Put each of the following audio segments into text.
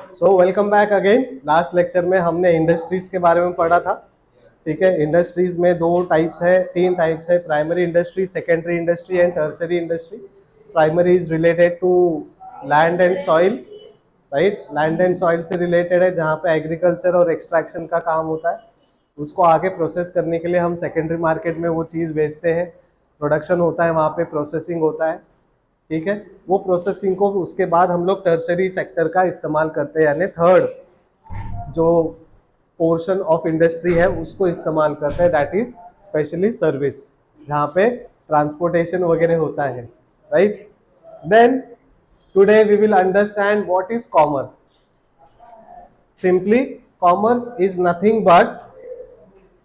So welcome back again. Last lecture में हमने industries के बारे में पढ़ा था। ठीक है, इंडस्ट्रीज में तीन टाइप्स है, primary industry, secondary industry and tertiary industry. Primary is related to land and soil, right. Land and soil से रिलेटेड है, जहाँ पे एग्रीकल्चर और एक्सट्रैक्शन का काम होता है। उसको आगे प्रोसेस करने के लिए हम सेकेंडरी मार्केट में वो चीज़ बेचते हैं, प्रोडक्शन होता है, वहाँ पे प्रोसेसिंग होता है। ठीक है, वो प्रोसेसिंग को उसके बाद हम लोग टर्सरी सेक्टर का इस्तेमाल करते हैं, यानी थर्ड जो पोर्शन ऑफ इंडस्ट्री है उसको इस्तेमाल करते हैं, दैट इज स्पेशली सर्विस, जहाँ पे ट्रांसपोर्टेशन वगैरह होता है, right. Then today we will understand what is commerce. Simply commerce is nothing but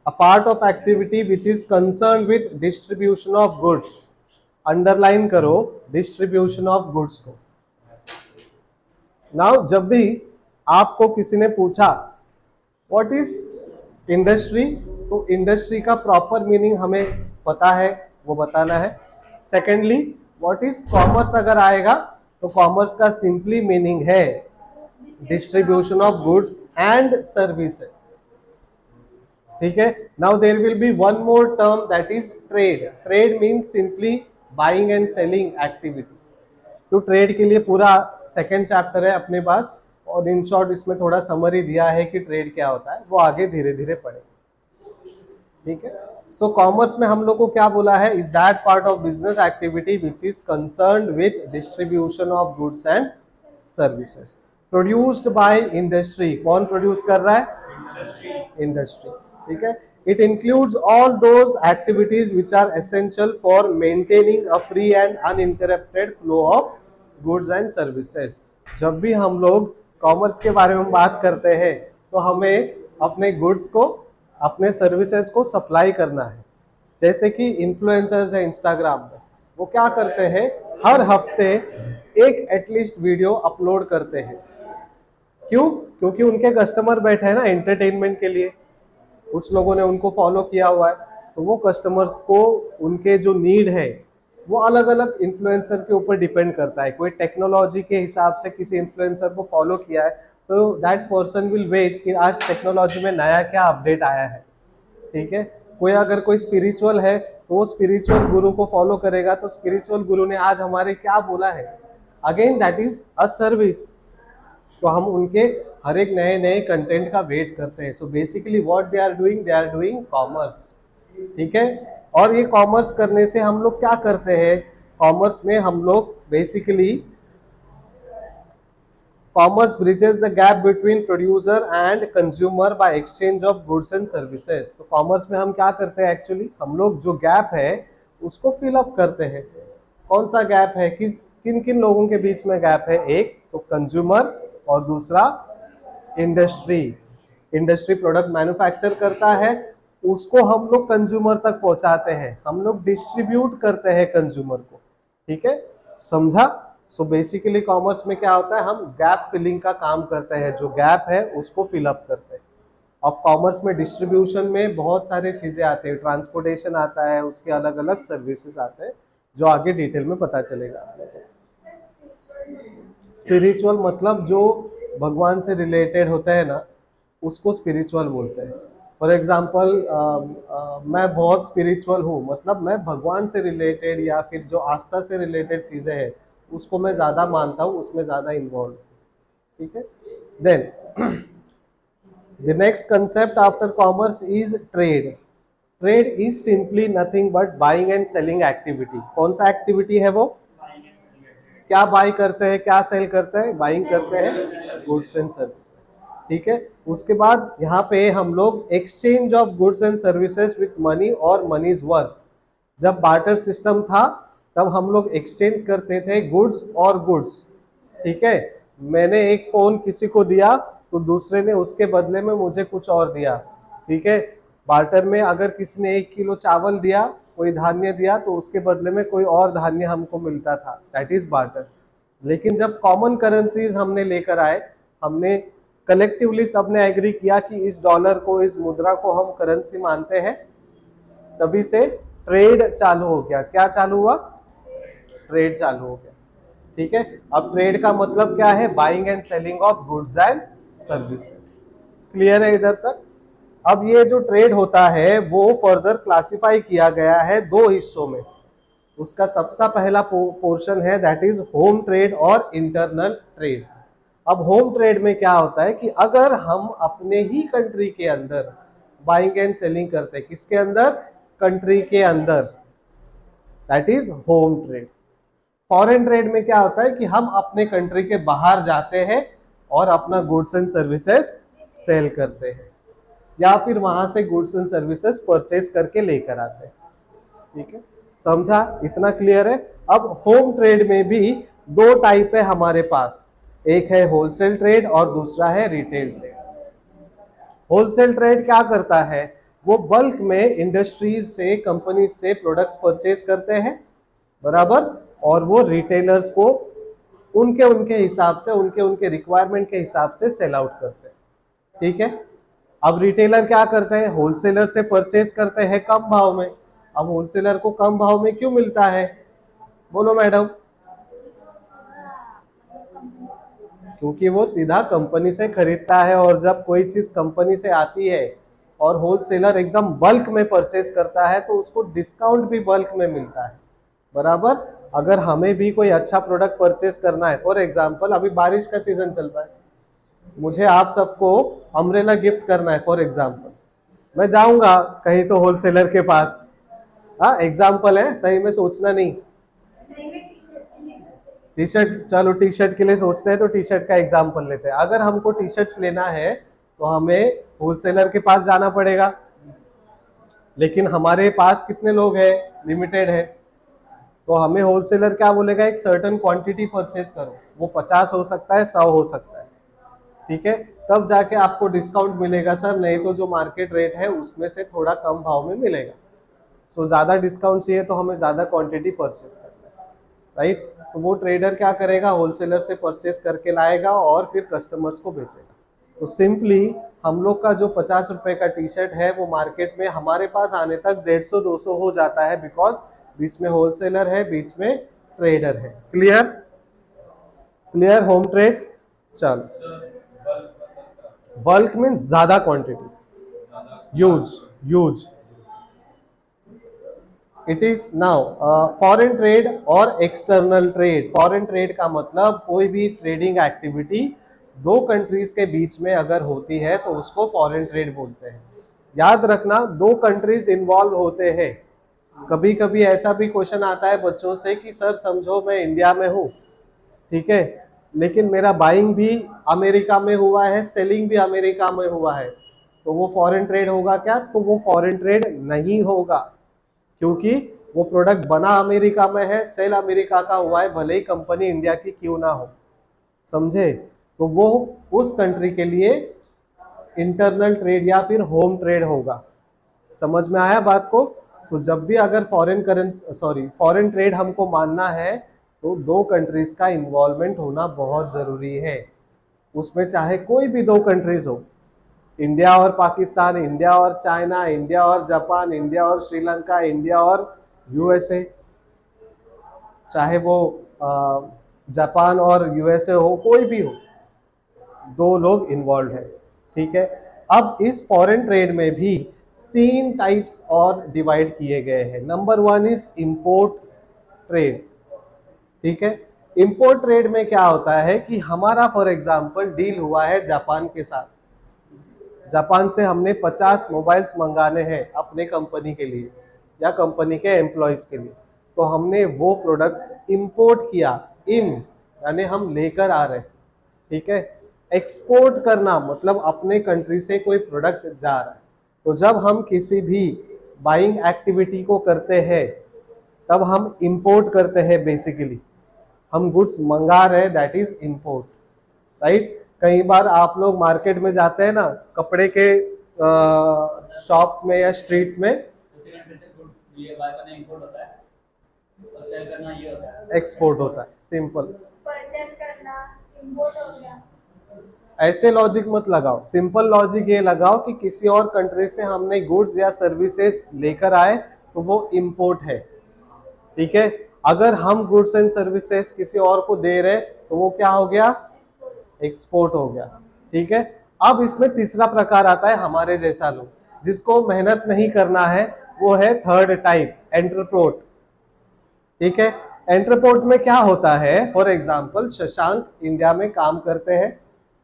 a part of activity which is concerned with distribution of goods। Underline करो distribution of goods को। Now जब भी आपको किसी ने पूछा व्हाट इज इंडस्ट्री, तो industry का प्रॉपर मीनिंग हमें पता है, वो बताना है। सेकेंडली व्हाट इज कॉमर्स अगर आएगा तो कॉमर्स का सिंपली मीनिंग है distribution of goods and services. ठीक है, now there will be one more term that is trade. Trade means simply buying and selling activity. तो ट्रेड के लिए पूरा सेकंड चैप्टर है अपने पास, और इन शॉर्ट इसमें थोड़ा समरी दिया है कि ट्रेड क्या होता है, वो आगे धीरे धीरे पढ़े। ठीक है, सो कॉमर्स में हम लोग को क्या बोला है, is that part of business activity which is concerned with distribution of goods and services produced by industry. कौन प्रोड्यूस कर रहा है? इंडस्ट्री। ठीक है, it includes all those activities which are essential for maintaining a free and uninterrupted flow of goods and services। जब भी हम लोग कॉमर्स के बारे में बात करते हैं तो हमें अपने गुड्स को, अपने सर्विसेज को सप्लाई करना है। जैसे कि इन्फ्लुएंसर्स है इंस्टाग्राम में, वो क्या करते हैं, हर हफ्ते एक एटलीस्ट वीडियो अपलोड करते हैं। क्यों? क्योंकि उनके कस्टमर बैठे हैं ना एंटरटेनमेंट के लिए, कुछ लोगों ने उनको फॉलो किया हुआ है, तो वो कस्टमर्स को उनके जो नीड है वो अलग अलग इन्फ्लुएंसर के ऊपर डिपेंड करता है। कोई टेक्नोलॉजी के हिसाब से किसी इन्फ्लुएंसर को फॉलो किया है तो दैट पर्सन विल वेट कि आज टेक्नोलॉजी में नया क्या अपडेट आया है। ठीक है, कोई स्पिरिचुअल है तो वो स्पिरिचुअल गुरु को फॉलो करेगा, तो स्पिरिचुअल गुरु ने आज हमारे क्या बोला है, again that is a service. तो हम उनके हर एक नए नए कंटेंट का वेट करते हैं। So basically what they are doing commerce. ठीक है, और ये कॉमर्स करने से हम लोग क्या करते हैं, कॉमर्स में हम लोग basically commerce bridges the gap between producer and consumer by exchange of goods and services. तो कॉमर्स में हम क्या करते हैं, एक्चुअली हम लोग जो गैप है उसको फिल अप करते हैं। कौन सा गैप है, किन किन लोगों के बीच में गैप है, एक तो कंज्यूमर और दूसरा इंडस्ट्री। इंडस्ट्री प्रोडक्ट मैन्युफैक्चर करता है, उसको हम लोग कंज्यूमर तक पहुंचाते हैं, हम लोग डिस्ट्रीब्यूट करते हैं कंज्यूमर को। ठीक है, समझा। सो बेसिकली कॉमर्स में क्या होता है, हम गैप फिलिंग का काम करते हैं, जो गैप है उसको फिल अप करते हैं। और कॉमर्स में डिस्ट्रीब्यूशन में बहुत सारे चीजें आते हैं, ट्रांसपोर्टेशन आता है, उसके अलग अलग सर्विसेज आते हैं, जो आगे डिटेल में पता चलेगा। स्पिरिचुअल मतलब जो भगवान से रिलेटेड होता है ना, उसको स्पिरिचुअल बोलते हैं। फॉर एग्जाम्पल मैं बहुत स्पिरिचुअल हूँ, मतलब मैं भगवान से रिलेटेड या फिर जो आस्था से रिलेटेड चीज़ें हैं उसको मैं ज़्यादा मानता हूँ, उसमें ज़्यादा इन्वॉल्व। ठीक है, then the next concept after commerce is trade. Trade is simply nothing but buying and selling activity. कौन सा एक्टिविटी है वो, क्या बाई करते हैं, क्या सेल करते हैं, बाइंग करते हैं गुड्स एंड सर्विसेज। ठीक है, उसके बाद यहाँ पे हम लोग exchange of goods and services with money और मनीज वर्थ। जब बार्टर सिस्टम था तब हम लोग एक्सचेंज करते थे गुड्स और गुड्स। ठीक है, मैंने एक फोन किसी को दिया तो दूसरे ने उसके बदले में मुझे कुछ और दिया। ठीक है, बार्टर में अगर किसी ने 1 किलो चावल दिया, कोई धान्य दिया, तो उसके बदले में कोई और धान्य हमको मिलता था, दैट इज बार्टर। लेकिन जब कॉमन करेंसीज हमने लेकर आए, हमने कलेक्टिवली सबने एग्री किया कि इस डॉलर को, इस मुद्रा को हम करेंसी मानते हैं, तभी से ट्रेड चालू हो गया। क्या चालू हुआ? ट्रेड चालू हो गया। ठीक है। अब ट्रेड का मतलब क्या है? Buying and selling of goods and services. Clear है इधर तक? अब ये जो ट्रेड होता है वो फर्दर क्लासिफाई किया गया है दो हिस्सों में। उसका सबसे पहला पोर्शन है दैट इज होम ट्रेड और इंटरनल ट्रेड। अब होम ट्रेड में क्या होता है कि अगर हम अपने ही कंट्री के अंदर बाइंग एंड सेलिंग करते हैं, किसके अंदर? कंट्री के अंदर, that is home trade. Foreign trade में क्या होता है कि हम अपने कंट्री के बाहर जाते हैं और अपना गुड्स एंड सर्विसेज सेल करते हैं, या फिर वहां से गुड्स एंड सर्विसेज परचेज करके लेकर आते हैं। ठीक है, समझा? इतना क्लियर है? अब होम ट्रेड में भी दो टाइप है हमारे पास, एक है होलसेल ट्रेड और दूसरा है रिटेल ट्रेड। होलसेल ट्रेड क्या करता है? वो बल्क में इंडस्ट्रीज से, कंपनी से प्रोडक्ट्स परचेज करते हैं, बराबर, और वो रिटेलर्स को उनके उनके हिसाब से, उनके उनके रिक्वायरमेंट के हिसाब से सेल आउट करते हैं। ठीक है। अब रिटेलर क्या करते हैं? होलसेलर से परचेज करते हैं कम भाव में। अब होलसेलर को कम भाव में क्यों मिलता है? बोलो मैडम। क्योंकि वो सीधा कंपनी से खरीदता है, और जब कोई चीज कंपनी से आती है और होलसेलर एकदम बल्क में परचेज करता है तो उसको डिस्काउंट भी बल्क में मिलता है, बराबर। अगर हमें भी कोई अच्छा प्रोडक्ट परचेज करना है, फॉर एग्जांपल अभी बारिश का सीजन चल रहा है, मुझे आप सबको अम्ब्रेला गिफ्ट करना है फॉर एग्जांपल, मैं जाऊंगा कहीं तो होलसेलर के पास। हाँ, एग्जांपल है, सही में सोचना नहीं। टी शर्ट, चलो टी शर्ट के लिए सोचते हैं तो टी शर्ट का एग्जांपल लेते हैं। अगर हमको टी शर्ट्स लेना है तो हमें होलसेलर के पास जाना पड़ेगा, लेकिन हमारे पास कितने लोग हैं? लिमिटेड है। तो हमें होलसेलर क्या बोलेगा? एक सर्टेन क्वांटिटी परचेज करो, वो 50 हो सकता है, 100 हो सकता है। ठीक है, तब जाके आपको डिस्काउंट मिलेगा सर, नहीं तो जो मार्केट रेट है उसमें से थोड़ा कम भाव में मिलेगा। सो ज्यादा डिस्काउंट चाहिए तो हमें ज्यादा क्वांटिटी परचेज करना है, राइट। तो वो ट्रेडर क्या करेगा? होलसेलर से परचेज करके लाएगा और फिर कस्टमर्स को बेचेगा। तो सिंपली हम लोग का जो 50 रुपए का टी शर्ट है वो मार्केट में हमारे पास आने तक 150-200 हो जाता है, बिकॉज बीच में होलसेलर है, बीच में ट्रेडर है। क्लियर? क्लियर? Home trade. चलो, बल्क मीन्स ज्यादा quantity, use use. It is now foreign trade और एक्सटर्नल ट्रेड। फॉरेन ट्रेड का मतलब कोई भी ट्रेडिंग एक्टिविटी दो कंट्रीज के बीच में अगर होती है तो उसको फॉरेन ट्रेड बोलते हैं। याद रखना, दो कंट्रीज इन्वॉल्व होते हैं। कभी कभी ऐसा भी क्वेश्चन आता है बच्चों से कि सर समझो मैं इंडिया में हूँ, ठीक है, लेकिन मेरा बाइंग भी अमेरिका में हुआ है, सेलिंग भी अमेरिका में हुआ है, तो वो फॉरेन ट्रेड होगा क्या? तो वो फॉरेन ट्रेड नहीं होगा, क्योंकि वो प्रोडक्ट बना अमेरिका में है, सेल अमेरिका का हुआ है, भले ही कंपनी इंडिया की क्यों ना हो। समझे? तो वो उस कंट्री के लिए इंटरनल ट्रेड या फिर होम ट्रेड होगा। समझ में आया बात को? तो जब भी अगर फॉरेन ट्रेड हमको मानना है तो दो कंट्रीज का इन्वॉल्वमेंट होना बहुत जरूरी है। उसमें चाहे कोई भी दो कंट्रीज हो, इंडिया और पाकिस्तान, इंडिया और चाइना, इंडिया और जापान, इंडिया और श्रीलंका, इंडिया और यूएसए, चाहे वो जापान और यूएसए हो, कोई भी हो, दो लोग इन्वॉल्व है। ठीक है। अब इस फॉरेन ट्रेड में भी तीन टाइप्स और डिवाइड किए गए हैं। Number 1 is import trade. ठीक है। इंपोर्ट ट्रेड में क्या होता है कि हमारा फॉर एग्जांपल डील हुआ है जापान के साथ, जापान से हमने 50 मोबाइल्स मंगाने हैं अपने कंपनी के लिए या कंपनी के एम्प्लॉयज के लिए, तो हमने वो प्रोडक्ट्स इंपोर्ट किया, यानी हम लेकर आ रहे हैं। ठीक है। एक्सपोर्ट करना मतलब अपने कंट्री से कोई प्रोडक्ट जा रहा है। तो जब हम किसी भी बाइंग एक्टिविटी को करते हैं तब हम इंपोर्ट करते हैं, बेसिकली हम गुड्स मंगा रहे हैं, दैट इज इंपोर्ट, राइट। कई बार आप लोग मार्केट में जाते हैं ना, कपड़े के शॉप्स में या स्ट्रीट्स में, एक्सपोर्ट होता है, सिंपल। परचेस करना इंपोर्ट हो गया। ऐसे लॉजिक मत लगाओ, सिंपल लॉजिक ये लगाओ कि किसी और कंट्री से हमने गुड्स या सर्विसेज लेकर आए तो वो इंपोर्ट है। ठीक है। अगर हम गुड्स एंड सर्विसेज किसी और को दे रहे तो वो क्या हो गया, एक्सपोर्ट हो गया। ठीक है, अब इसमें तीसरा प्रकार आता है हमारे जैसा लोग, जिसको मेहनत नहीं करना है, वो है थर्ड टाइप, एंटरप्रोट। ठीक है, एंटरप्रोट में क्या होता है, फॉर एग्जांपल शशांक इंडिया में काम करते हैं।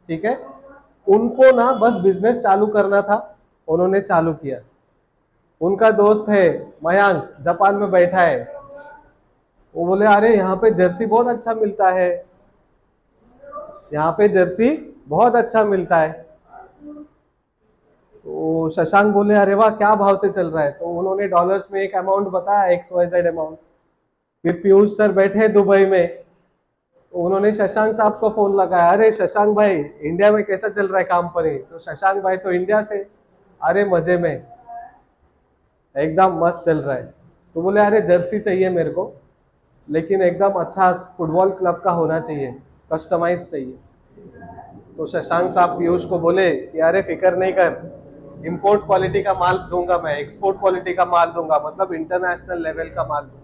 ठीक है, उनको ना बस बिजनेस चालू करना था, उन्होंने चालू किया। उनका दोस्त है मयांक, जापान में बैठा है, वो बोले अरे यहाँ पे जर्सी बहुत अच्छा मिलता है, यहाँ पे जर्सी बहुत अच्छा मिलता है। तो शशांक बोले अरे वाह क्या भाव से चल रहा है, तो उन्होंने डॉलर्स में एक अमाउंट बताया, XYZ अमाउंट। फिर पीयूष सर बैठे दुबई में, तो उन्होंने शशांक साहब को फोन लगाया, अरे शशांक भाई इंडिया में कैसा चल रहा है काम पर ही, तो शशांक भाई तो इंडिया से, अरे मजे में एकदम मस्त चल रहा है। तो बोले अरे जर्सी चाहिए मेरे को, लेकिन एकदम अच्छा फुटबॉल क्लब का होना चाहिए, कस्टमाइज चाहिए। तो शशांक साहब पीयूष को बोले कि अरे फिक्र नहीं कर, इंपोर्ट क्वालिटी का माल दूंगा मैं, एक्सपोर्ट क्वालिटी का माल दूंगा, मतलब इंटरनेशनल लेवल का माल दूंगा।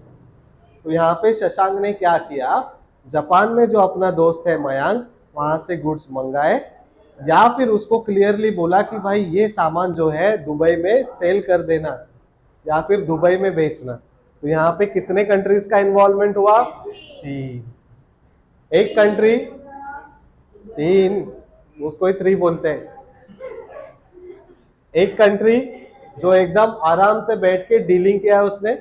तो यहाँ पे शशांक ने क्या किया, जापान में जो अपना दोस्त है मयांक, वहां से गुड्स मंगाए, या फिर उसको क्लियरली बोला कि भाई ये सामान जो है दुबई में सेल कर देना या फिर दुबई में बेचना। तो यहाँ पे कितने कंट्रीज का इन्वॉल्वमेंट हुआ, 3। एक कंट्री 3, उसको ही 3 बोलते हैं। एक कंट्री जो एकदम आराम से बैठ के डीलिंग किया उसने,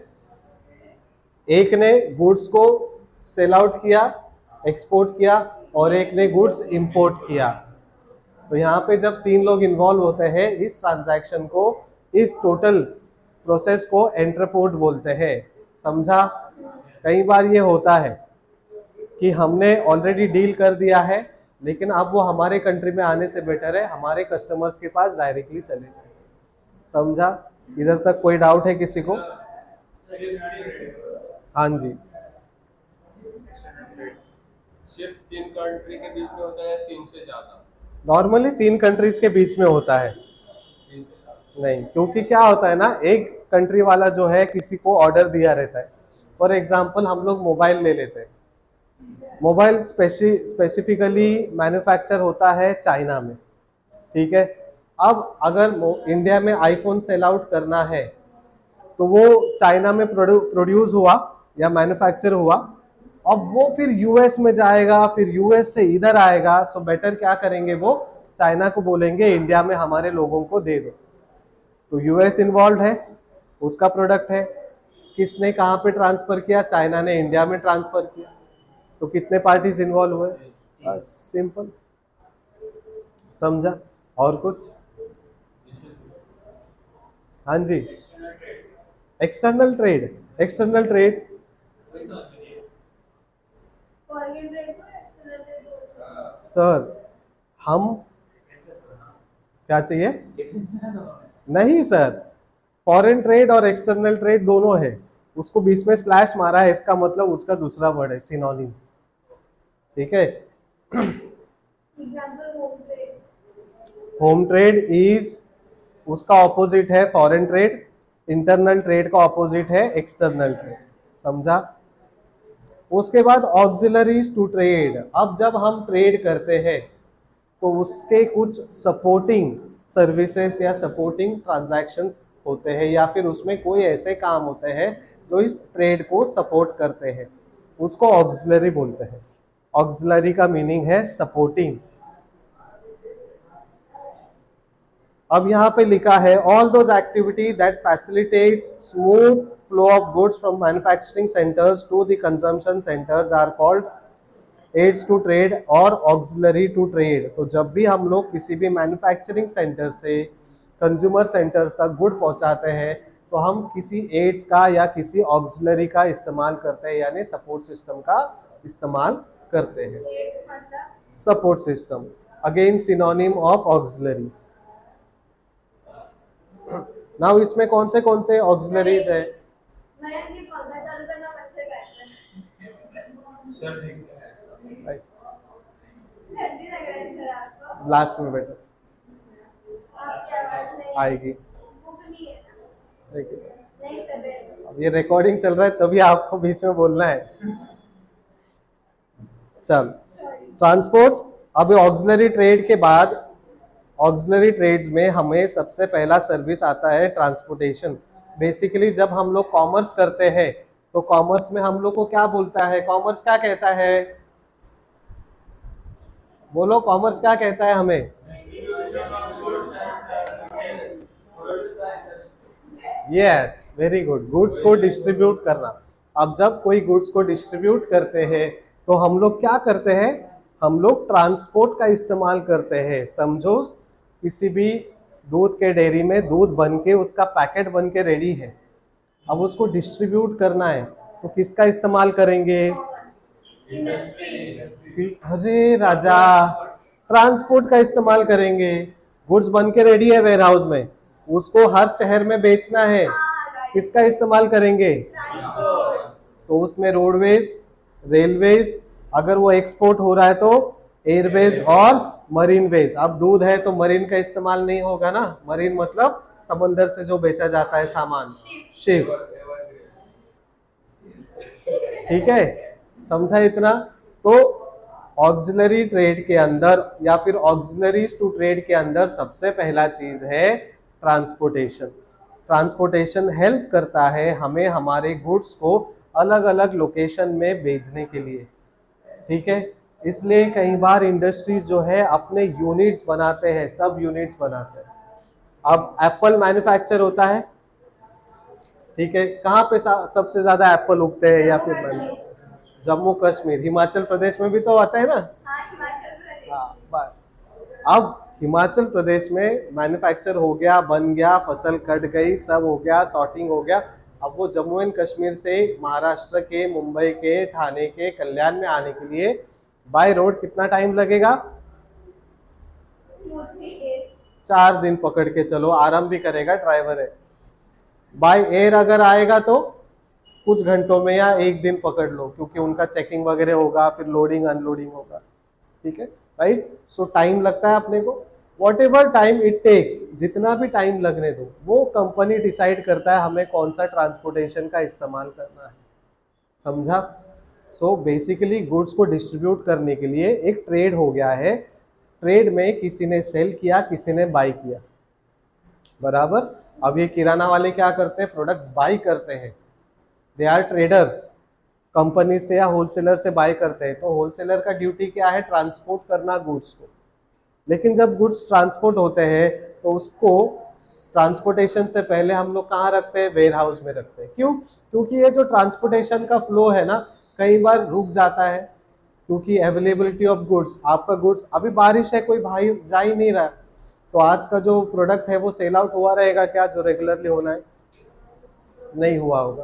एक ने गुड्स को सेल आउट किया, एक्सपोर्ट किया, और एक ने गुड्स इंपोर्ट किया। तो यहाँ पे जब 3 लोग इन्वॉल्व होते हैं इस ट्रांजैक्शन को, इस टोटल प्रोसेस को एंटरप्रोट बोलते हैं। समझा? कई बार ये होता है कि हमने ऑलरेडी डील कर दिया है, लेकिन अब वो हमारे कंट्री में आने से बेटर है हमारे कस्टमर्स के पास डायरेक्टली चले जाए। समझा? इधर तक कोई डाउट है किसी को? हाँ जी। सिर्फ 3 कंट्री के बीच में होता है, 3 से ज्यादा? नॉर्मली 3 कंट्रीज के बीच में होता है। नहीं, क्योंकि क्या होता है ना, एक कंट्री वाला जो है किसी को ऑर्डर दिया रहता है। फॉर एग्जांपल हम लोग मोबाइल ले लेते हैं, मोबाइल स्पेसिफिकली मैन्युफैक्चर होता है चाइना में। ठीक है, अब अगर इंडिया में आईफोन सेल आउट करना है तो वो चाइना में प्रोड्यूस हुआ या मैन्युफैक्चर हुआ, अब वो फिर यूएस में जाएगा, फिर यूएस से इधर आएगा। सो बेटर क्या करेंगे, वो चाइना को बोलेंगे इंडिया में हमारे लोगों को दे दो। तो यूएस इन्वॉल्व है, उसका प्रोडक्ट है, किसने कहाँ पे ट्रांसफर किया, चाइना ने इंडिया में ट्रांसफर किया। तो कितने पार्टीज इन्वॉल्व हुए, बस सिंपल। समझा? और कुछ? हाँ जी। External trade, external trade foreign trade को एक्सटर्नल ट्रेड बोलते हैं। सर हम क्या चाहिए, नहीं सर, फॉरेन ट्रेड और एक्सटर्नल ट्रेड दोनों है, उसको बीच में स्लैश मारा है, इसका मतलब उसका दूसरा वर्ड है, सिनोनिम। ठीक है, example home trade. Home trade is, उसका ऑपोजिट है फॉरेन ट्रेड, इंटरनल ट्रेड का ऑपोजिट है एक्सटर्नल ट्रेड। समझा? उसके बाद ऑक्सिलरीज टू ट्रेड। अब जब हम ट्रेड करते हैं तो उसके कुछ सपोर्टिंग सर्विसेज या सपोर्टिंग ट्रांजैक्शंस होते हैं, या फिर उसमें कोई ऐसे काम होते हैं जो इस ट्रेड को सपोर्ट करते हैं, उसको ऑक्सिलरी बोलते हैं। ऑक्सिलरी का मीनिंग है सपोर्टिंग। अब यहाँ पे लिखा है all those activity that facilitate smooth flow of goods from manufacturing centres to the consumption centres are called aids to trade और ऑक्सिलरी टू ट्रेड। तो जब भी हम लोग किसी भी मैन्युफैक्चरिंग सेंटर से कंज्यूमर सेंटर तक गुड पहुंचाते हैं तो हम किसी एड्स का या किसी ऑक्सिलरी का इस्तेमाल करते हैं, यानी सपोर्ट सिस्टम का इस्तेमाल करते हैं। एड्स मतलब support system, again synonym of auxiliary. Now इसमें कौन से ऑक्सिलरीज है? मैं ये पंखा चालू करना मन से कर सर ठीक है। ठंडी लग रहा है सर आपको? लास्ट में बैठो, आपकी आवाज नहीं आएगी। भूख नहीं है ना? ठीक है, नहीं सर ये रिकॉर्डिंग चल रहा है तभी आपको बीच में बोलना है। चल, ट्रांसपोर्ट। अब ऑक्सिलरी ट्रेड के बाद ऑक्सिलरी ट्रेड्स में हमें सबसे पहला सर्विस आता है ट्रांसपोर्टेशन। बेसिकली जब हम लोग कॉमर्स करते हैं तो कॉमर्स में हम लोग को क्या बोलता है, कॉमर्स क्या कहता है, बोलो कॉमर्स क्या कहता है हमें? यस, वेरी गुड, गुड्स को डिस्ट्रीब्यूट करना। अब जब कोई गुड्स को डिस्ट्रीब्यूट करते हैं तो हम लोग क्या करते हैं, हम लोग ट्रांसपोर्ट का इस्तेमाल करते हैं। समझो किसी भी दूध के डेयरी में दूध बन के उसका पैकेट बन के रेडी है, अब उसको डिस्ट्रीब्यूट करना है तो किसका इस्तेमाल करेंगे? अरे राजा, ट्रांसपोर्ट का इस्तेमाल करेंगे। गुड्स बन के रेडी है वेयर हाउस में, उसको हर शहर में बेचना है, किसका इस्तेमाल करेंगे? तो उसमें रोडवेज, रेलवेज, अगर वो एक्सपोर्ट हो रहा है तो एयरवेज और मरीन वेज। अब दूध है तो मरीन का इस्तेमाल नहीं होगा ना, मरीन मतलब समंदर से जो बेचा जाता है सामान, शिप। ठीक है, समझा इतना? तो ऑक्सिलरी ट्रेड के अंदर या फिर ऑक्सिलरीज टू ट्रेड के अंदर सबसे पहला चीज है ट्रांसपोर्टेशन। ट्रांसपोर्टेशन हेल्प करता है हमें हमारे गुड्स को अलग अलग लोकेशन में भेजने के लिए। ठीक है, इसलिए कई बार इंडस्ट्रीज जो है अपने यूनिट्स बनाते हैं, सब यूनिट्स बनाते हैं। अब एप्पल मैन्युफैक्चर होता है, ठीक है, कहाँ पे सबसे ज्यादा एप्पल उगते हैं या फिर जम्मू कश्मीर, हिमाचल प्रदेश में भी तो आता है ना। हाँ, बस अब हिमाचल प्रदेश में मैन्युफैक्चर हो गया, बन गया, फसल कट गई, सब हो गया, सॉर्टिंग हो गया। अब वो जम्मू एंड कश्मीर से महाराष्ट्र के, मुंबई के, ठाणे के, कल्याण में आने के लिए बाय रोड कितना टाइम लगेगा? 4 दिन पकड़ के चलो, आराम भी करेगा, ड्राइवर है। बाय एयर अगर आएगा तो कुछ घंटों में या 1 दिन पकड़ लो, क्योंकि उनका चेकिंग वगैरह होगा, फिर लोडिंग अनलोडिंग होगा। ठीक है, राइट? सो टाइम लगता है अपने को, whatever time it takes, जितना भी टाइम लगने दो, वो कंपनी डिसाइड करता है हमें कौन सा ट्रांसपोर्टेशन का इस्तेमाल करना है। समझा? सो बेसिकली गुड्स को डिस्ट्रीब्यूट करने के लिए एक ट्रेड हो गया है। ट्रेड में किसी ने सेल किया, किसी ने बाई किया, बराबर। अब ये किराना वाले क्या करते हैं, प्रोडक्ट्स बाई करते हैं, दे आर ट्रेडर्स, कंपनी से या होलसेलर से बाय करते हैं। तो होलसेलर का ड्यूटी क्या है? ट्रांसपोर्ट करना गुड्स को। लेकिन जब गुड्स ट्रांसपोर्ट होते हैं तो उसको ट्रांसपोर्टेशन से पहले हम लोग कहाँ रखते हैं? वेयर हाउस में रखते हैं। क्यों? क्योंकि ये जो ट्रांसपोर्टेशन का फ्लो है ना, कई बार रुक जाता है, क्योंकि अवेलेबिलिटी ऑफ गुड्स, आपका गुड्स, अभी बारिश है, कोई भाई जा ही नहीं रहा, तो आज का जो प्रोडक्ट है वो सेल आउट हुआ रहेगा क्या, जो रेगुलरली होना है? नहीं हुआ होगा।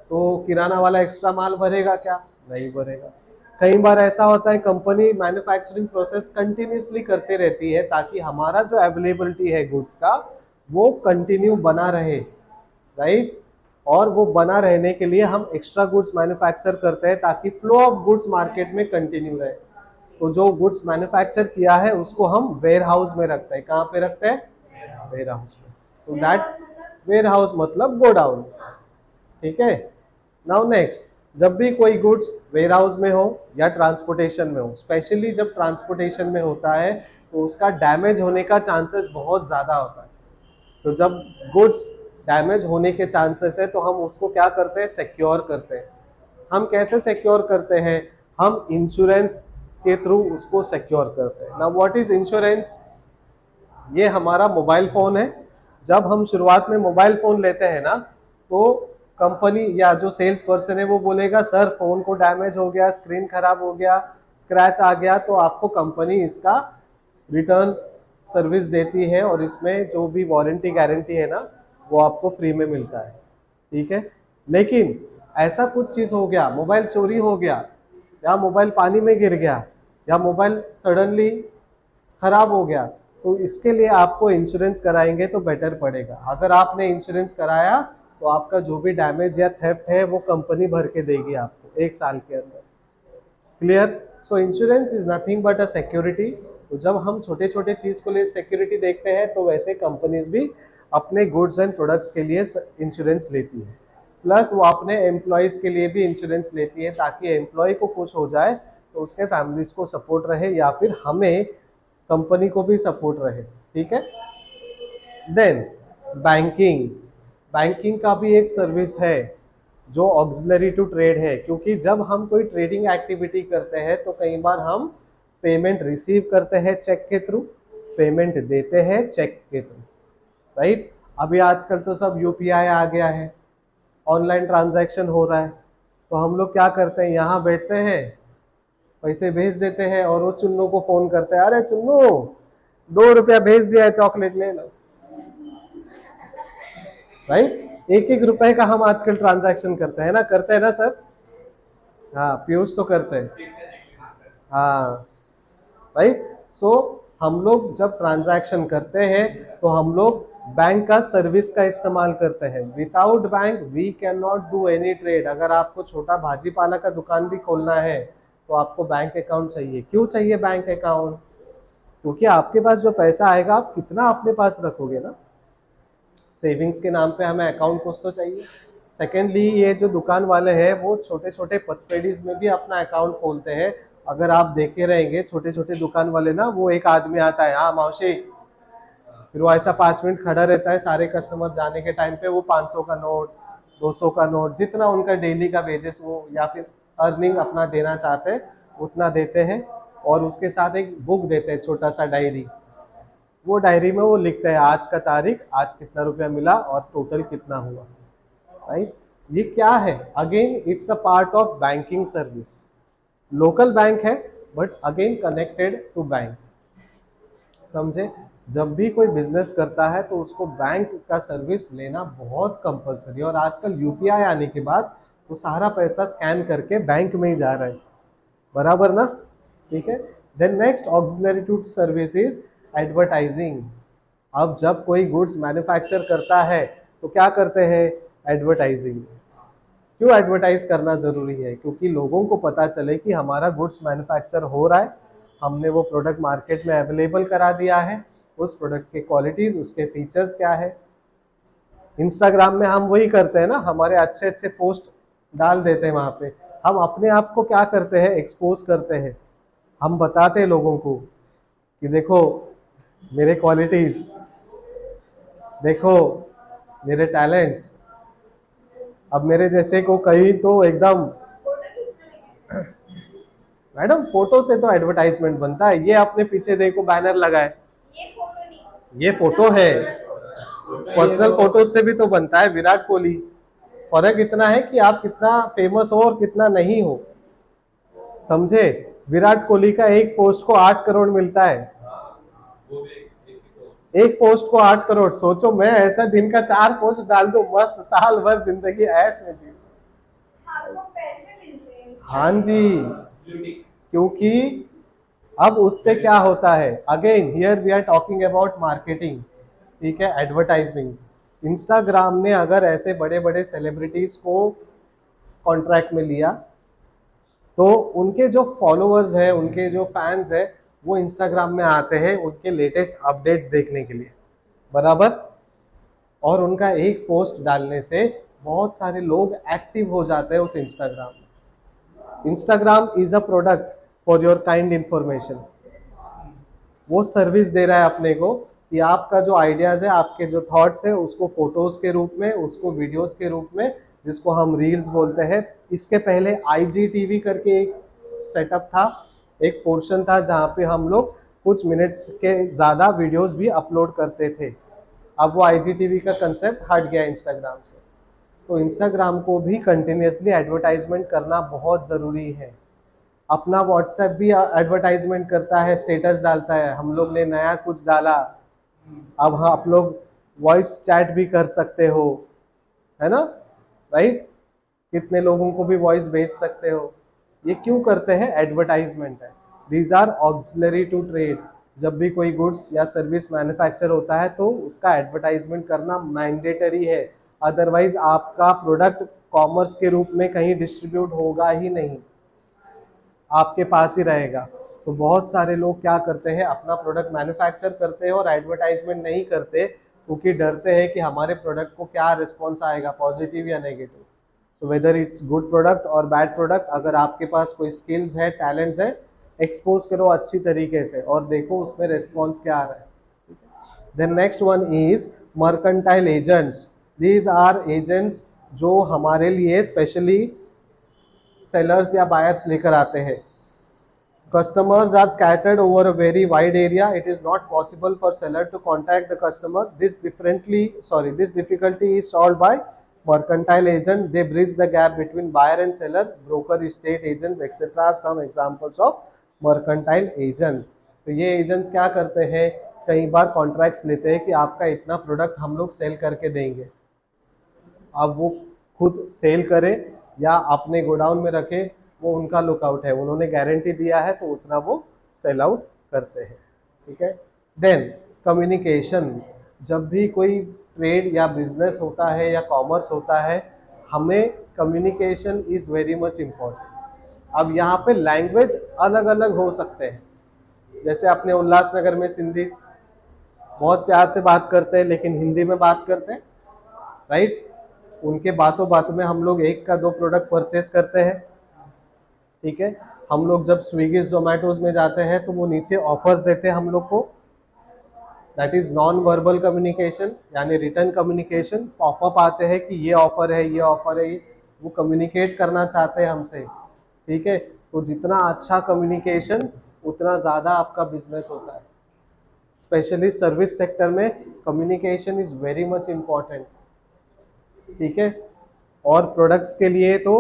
तो किराना वाला एक्स्ट्रा माल भरेगा क्या? नहीं भरेगा। कई बार ऐसा होता है, कंपनी मैन्युफैक्चरिंग प्रोसेस कंटिन्यूसली करते रहती है ताकि हमारा जो अवेलेबिलिटी है गुड्स का वो कंटिन्यू बना रहे, राइट? और वो बना रहने के लिए हम एक्स्ट्रा गुड्स मैन्युफैक्चर करते हैं ताकि फ्लो ऑफ गुड्स मार्केट में कंटिन्यू रहे। तो जो गुड्स मैन्युफैक्चर किया है उसको हम वेयर हाउस में रखते हैं। कहाँ पे रखते हैं? वेयर हाउस में। तो दैट वेयर हाउस मतलब गोडाउन। ठीक है, नाउ नेक्स्ट, जब भी कोई गुड्स वेयर हाउस में हो या ट्रांसपोर्टेशन में हो, स्पेशली जब ट्रांसपोर्टेशन में होता है तो उसका डैमेज होने का चांसेस बहुत ज़्यादा होता है। तो जब गुड्स डैमेज होने के चांसेस है तो हम उसको क्या करते हैं? सिक्योर करते हैं। हम कैसे सिक्योर करते हैं? हम इंश्योरेंस के थ्रू उसको सिक्योर करते हैं। Now what is insurance? ये हमारा मोबाइल फ़ोन है। जब हम शुरुआत में मोबाइल फ़ोन लेते हैं ना, तो कंपनी या जो सेल्स पर्सन है वो बोलेगा सर फ़ोन को डैमेज हो गया, स्क्रीन खराब हो गया, स्क्रैच आ गया, तो आपको कंपनी इसका रिटर्न सर्विस देती है और इसमें जो भी वारंटी गारंटी है ना वो आपको फ्री में मिलता है। ठीक है, लेकिन ऐसा कुछ चीज़ हो गया, मोबाइल चोरी हो गया या मोबाइल पानी में गिर गया या मोबाइल सडनली खराब हो गया, तो इसके लिए आपको इंश्योरेंस कराएंगे तो बेटर पड़ेगा। अगर आपने इंश्योरेंस कराया तो आपका जो भी डैमेज या थेफ्ट है वो कंपनी भर के देगी आपको 1 साल के अंदर। Clear? So insurance is nothing but a security. तो जब हम छोटे छोटे चीज़ को लिए सिक्योरिटी देखते हैं तो वैसे कंपनीज भी अपने गुड्स एंड प्रोडक्ट्स के लिए इंश्योरेंस लेती है। प्लस वो अपने एम्प्लॉयज़ के लिए भी इंश्योरेंस लेती है ताकि एम्प्लॉय को कुछ हो जाए तो उसके फैमिलीज को सपोर्ट रहे या फिर हमें कंपनी को भी सपोर्ट रहे, ठीक है। देन बैंकिंग, बैंकिंग का भी एक सर्विस है जो ऑक्सिलरी टू ट्रेड है, क्योंकि जब हम कोई ट्रेडिंग एक्टिविटी करते हैं तो कई बार हम पेमेंट रिसीव करते हैं चेक के थ्रू, पेमेंट देते हैं चेक के थ्रू, राइट। अभी आजकल तो सब यूपीआई आ गया है, ऑनलाइन ट्रांजैक्शन हो रहा है, तो हम लोग क्या करते हैं, यहाँ बैठते हैं, पैसे भेज देते हैं और वो चुन्नू को फोन करते हैं, अरे चुन्नू 2 रुपया भेज दिया है, चॉकलेट ले लो, राइट। 1-1 रुपए का हम आजकल ट्रांजैक्शन करते हैं ना, करते हैं ना सर? हाँ, पीयूष तो करते हैं, हाँ, राइट। सो हम लोग जब ट्रांजैक्शन करते हैं तो हम लोग बैंक का सर्विस का इस्तेमाल करते हैं। Without bank we can not do any trade. अगर आपको छोटा भाजी पाला का दुकान भी खोलना है तो आपको बैंक अकाउंट चाहिए। क्यों चाहिए बैंक अकाउंट? क्योंकि आपके पास जो पैसा आएगा आप कितना अपने पास रखोगे ना, सेविंग्स के नाम पे हमें अकाउंट कुछ तो चाहिए। सेकेंडली, ये जो दुकान वाले हैं वो छोटे छोटे पथपेडीज में भी अपना अकाउंट खोलते हैं। अगर आप देखे रहेंगे छोटे छोटे दुकान वाले ना, वो एक आदमी आता है, हाँ मौसी, फिर वो ऐसा 5 मिनट खड़ा रहता है, सारे कस्टमर जाने के टाइम पे वो 500 का नोट, 200 का नोट, जितना उनका डेली का वेजेस वो या फिर अर्निंग अपना देना चाहते हैं उतना देते हैं, और उसके साथ एक बुक देते हैं, छोटा सा डायरी। वो डायरी में वो लिखते हैं आज का तारीख, आज कितना रुपया मिला और टोटल कितना हुआ, राइट। ये क्या है? Again it's a part of banking service. Local bank है but again connected to bank, समझे। जब भी कोई बिजनेस करता है तो उसको बैंक का सर्विस लेना बहुत कंपलसरी है, और आजकल यूपीआई आने के बाद तो सारा पैसा स्कैन करके बैंक में ही जा रहा है, बराबर ना, ठीक है। Then next auxiliary to service is advertising. अब जब कोई गुड्स मैन्युफैक्चर करता है तो क्या करते हैं? एडवर्टाइजिंग। क्यों एडवर्टाइज करना ज़रूरी है? क्योंकि लोगों को पता चले कि हमारा गुड्स मैन्युफैक्चर हो रहा है, हमने वो प्रोडक्ट मार्केट में अवेलेबल करा दिया है, उस प्रोडक्ट के क्वालिटीज़, उसके फीचर्स क्या है। इंस्टाग्राम में हम वही करते हैं ना, हमारे अच्छे अच्छे पोस्ट डाल देते हैं वहाँ पे, हम अपने आप को क्या करते हैं? एक्सपोज करते हैं। हम बताते हैं लोगों को कि देखो मेरे क्वालिटीज़, देखो मेरे टैलेंट्स। अब मेरे जैसे को कहीं तो एकदम, फोटो खींचना है। मैडम फोटो से तो एडवर्टाइजमेंट बनता है। ये अपने पीछे देखो बैनर लगा है, ये फोटो नहीं, ये फोटो है, पर्सनल फोटो से भी तो बनता है विराट कोहली। फर्क इतना है कि आप कितना फेमस हो और कितना नहीं हो, समझे। विराट कोहली का एक पोस्ट को 8 करोड़ मिलता है, एक पोस्ट को 8 करोड़। सोचो मैं ऐसा दिन का 4 पोस्ट डाल दूं, मस्त साल भर जिंदगी ऐश में जी। आपको पैसे मिलते हैं। हाँ जी, क्योंकि अब उससे क्या होता है, again here we are talking about marketing, ठीक है, एडवर्टाइजिंग। इंस्टाग्राम ने अगर ऐसे बड़े बड़े सेलिब्रिटीज को कॉन्ट्रैक्ट में लिया तो उनके जो फॉलोअर्स हैं, उनके जो फैंस हैं, वो इंस्टाग्राम में आते हैं उनके लेटेस्ट अपडेट्स देखने के लिए, बराबर। और उनका एक पोस्ट डालने से बहुत सारे लोग एक्टिव हो जाते हैं उस इंस्टाग्राम में। Instagram is a product for your kind information. वो सर्विस दे रहा है अपने को कि आपका जो आइडियाज़ है, आपके जो थॉट्स है, उसको फोटोज़ के रूप में, उसको वीडियोज़ के रूप में, जिसको हम रील्स बोलते हैं। इसके पहले IGTV करके एक सेटअप था, एक पोर्शन था जहाँ पे हम लोग कुछ मिनट्स के ज़्यादा वीडियोज़ भी अपलोड करते थे। अब वो IGTV का कंसेप्ट हट गया इंस्टाग्राम से। तो इंस्टाग्राम को भी कंटिन्यूसली एडवर्टाइजमेंट करना बहुत ज़रूरी है। अपना व्हाट्सएप भी एडवर्टाइजमेंट करता है, स्टेटस डालता है, हम लोग ने नया कुछ डाला, अब हाँ आप लोग वॉइस चैट भी कर सकते हो, है ना, राइट। कितने लोगों को भी वॉइस भेज सकते हो। ये क्यों करते हैं? एडवर्टाइजमेंट है। These are auxiliary to trade. जब भी कोई गुड्स या सर्विस मैन्युफैक्चर होता है तो उसका एडवर्टाइजमेंट करना मैंडेटरी है, अदरवाइज आपका प्रोडक्ट कॉमर्स के रूप में कहीं डिस्ट्रीब्यूट होगा ही नहीं, आपके पास ही रहेगा। तो बहुत सारे लोग क्या करते हैं, अपना प्रोडक्ट मैन्युफैक्चर करते हैं और एडवर्टाइजमेंट नहीं करते, क्योंकि डरते हैं कि हमारे प्रोडक्ट को क्या रिस्पॉन्स आएगा, पॉजिटिव या नेगेटिव। तो वेदर इट्स गुड प्रोडक्ट और बैड प्रोडक्ट, अगर आपके पास कोई स्किल्स है, टैलेंट्स है, एक्सपोज करो अच्छी तरीके से और देखो उसमें रिस्पॉन्स क्या आ रहा है। Then next one is mercantile agents. These are agents जो हमारे लिए स्पेशली सेलर्स या बायर्स लेकर आते हैं। Customers are scattered over a very wide area. It is not possible for seller to contact the customer. This difficulty is solved by mercantile agent. They bridge the gap between buyer and seller. Broker, estate agents, etc. are some examples of mercantile agents. तो ये agents क्या करते हैं, कई बार contracts लेते हैं कि आपका इतना प्रोडक्ट हम लोग सेल करके देंगे। अब वो खुद सेल करें या अपने गोडाउन में रखे, वो उनका लुकआउट है, उन्होंने गारंटी दिया है तो उतना वो सेल आउट करते हैं। ठीक है। देन कम्युनिकेशन, जब भी कोई ट्रेड या बिजनेस होता है या कॉमर्स होता है, हमें communication is very much important. अब यहाँ पे लैंग्वेज अलग अलग हो सकते हैं, जैसे अपने उल्लासनगर में सिंधी बहुत प्यार से बात करते हैं लेकिन हिंदी में बात करते हैं, राइट। उनके बातों बातों में हम लोग एक का दो प्रोडक्ट परचेस करते हैं। ठीक है। हम लोग जब स्विगी जोमेटोज में जाते हैं तो वो नीचे ऑफर्स देते हैं हम लोग को, that is non verbal communication, यानी रिटर्न कम्युनिकेशन। पॉपअप आते हैं कि ये ऑफर है, ये ऑफर है, वो कम्युनिकेट करना चाहते हैं हमसे। ठीक है। तो जितना अच्छा कम्युनिकेशन उतना ज़्यादा आपका बिजनेस होता है। स्पेशली सर्विस सेक्टर में communication is very much important. ठीक है। और प्रोडक्ट्स के लिए तो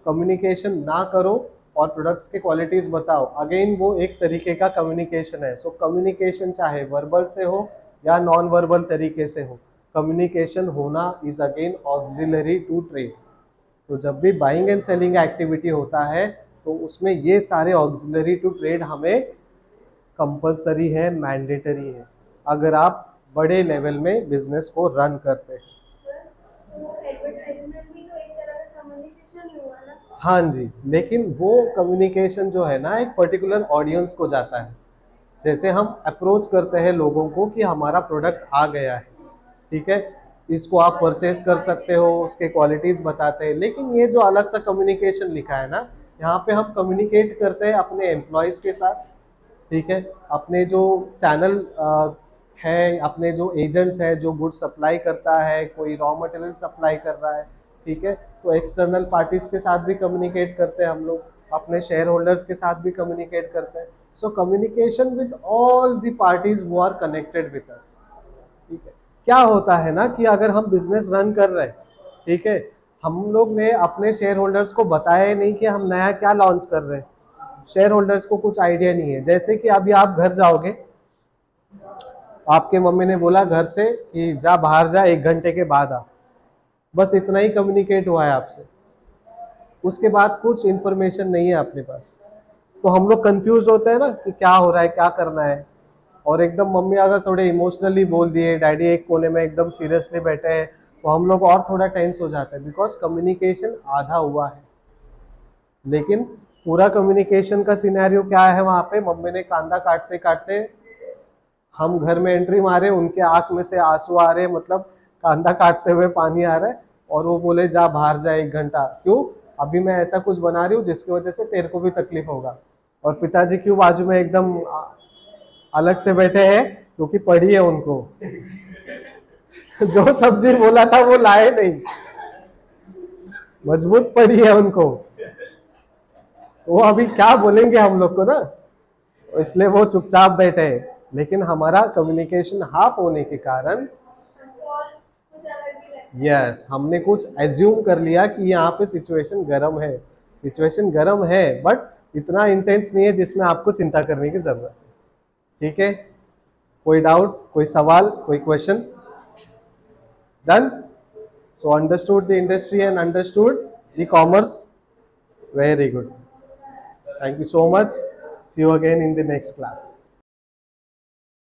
कम्युनिकेशन ना करो और प्रोडक्ट्स के क्वालिटीज बताओ, अगेन वो एक तरीके का कम्युनिकेशन है। सो कम्युनिकेशन चाहे वर्बल से हो या नॉन वर्बल तरीके से हो, कम्युनिकेशन होना is again auxiliary to trade. तो जब भी बाइंग एंड सेलिंग एक्टिविटी होता है तो उसमें ये सारे ऑक्सिलरी टू ट्रेड हमें कंपलसरी है, मैंडेटरी है, अगर आप बड़े लेवल में बिजनेस को रन करते हैं। तो एडवर्टाइजमेंट भी तो एक तरह का कम्युनिकेशन ही हुआ ना। हाँ जी, लेकिन वो कम्युनिकेशन जो है ना एक पर्टिकुलर ऑडियंस को जाता है। जैसे हम अप्रोच करते हैं लोगों को कि हमारा प्रोडक्ट आ गया है, ठीक है, इसको आप परचेज कर सकते हो, उसके क्वालिटीज बताते हैं, लेकिन ये जो अलग सा कम्युनिकेशन लिखा है ना, यहाँ पे हम कम्युनिकेट करते हैं अपने एम्प्लॉयज़ के साथ। ठीक है। अपने जो चैनल है, अपने जो एजेंट्स है, जो गुड सप्लाई करता है, कोई रॉ मटेरियल सप्लाई कर रहा है, ठीक है, तो एक्सटर्नल पार्टीज के साथ भी कम्युनिकेट करते हैं हम लोग, अपने शेयर होल्डर्स के साथ भी कम्युनिकेट करते हैं। So communication with all the parties वो आर कनेक्टेड विद अस। ठीक है। क्या होता है ना कि अगर हम बिजनेस रन कर रहे हैं, ठीक है, हम लोग ने अपने शेयर होल्डर्स को बताया ही नहीं कि हम नया क्या लॉन्च कर रहे हैं, शेयर होल्डर्स को कुछ आइडिया नहीं है। जैसे कि अभी आप घर जाओगे, आपके मम्मी ने बोला घर से कि जा बाहर जा, 1 घंटे के बाद आ, बस इतना ही कम्युनिकेट हुआ है आपसे, उसके बाद कुछ इन्फॉर्मेशन नहीं है अपने पास। तो हम लोग कंफ्यूज होते हैं ना कि क्या हो रहा है, क्या करना है। और एकदम मम्मी अगर थोड़े इमोशनली बोल दिए, डैडी एक कोने में एकदम सीरियसली बैठे हैं, तो हम लोग और थोड़ा टेंस हो जाते हैं, बिकॉज कम्युनिकेशन आधा हुआ है। लेकिन पूरा कम्युनिकेशन का सिनेरियो क्या है, वहाँ पे मम्मी ने कांदा काटते काटते हम घर में एंट्री मारे, उनके आंख में से आंसू आ रहे, मतलब कांदा काटते हुए पानी आ रहा है, और वो बोले जा बाहर जा 1 घंटा। क्यों? अभी मैं ऐसा कुछ बना रही हूँ जिसकी वजह से तेरे को भी तकलीफ होगा। और पिताजी क्यों बाजू में एकदम अलग से बैठे हैं, क्योंकि पड़ी है उनको जो सब्जी बोला था वो लाए नहीं, मजबूत पड़ी है उनको, वो अभी क्या बोलेंगे हम लोग को ना, इसलिए वो चुपचाप बैठे हैं। लेकिन हमारा कम्युनिकेशन हाफ होने के कारण यस हमने कुछ एज्यूम कर लिया कि यहाँ पे सिचुएशन गर्म है। सिचुएशन गर्म है बट इतना इंटेंस नहीं है जिसमें आपको चिंता करने की जरूरत है। ठीक है। कोई डाउट, कोई सवाल, कोई question? Done. So understood the industry and understood the commerce. Very good, thank you so much. See you again in the next class.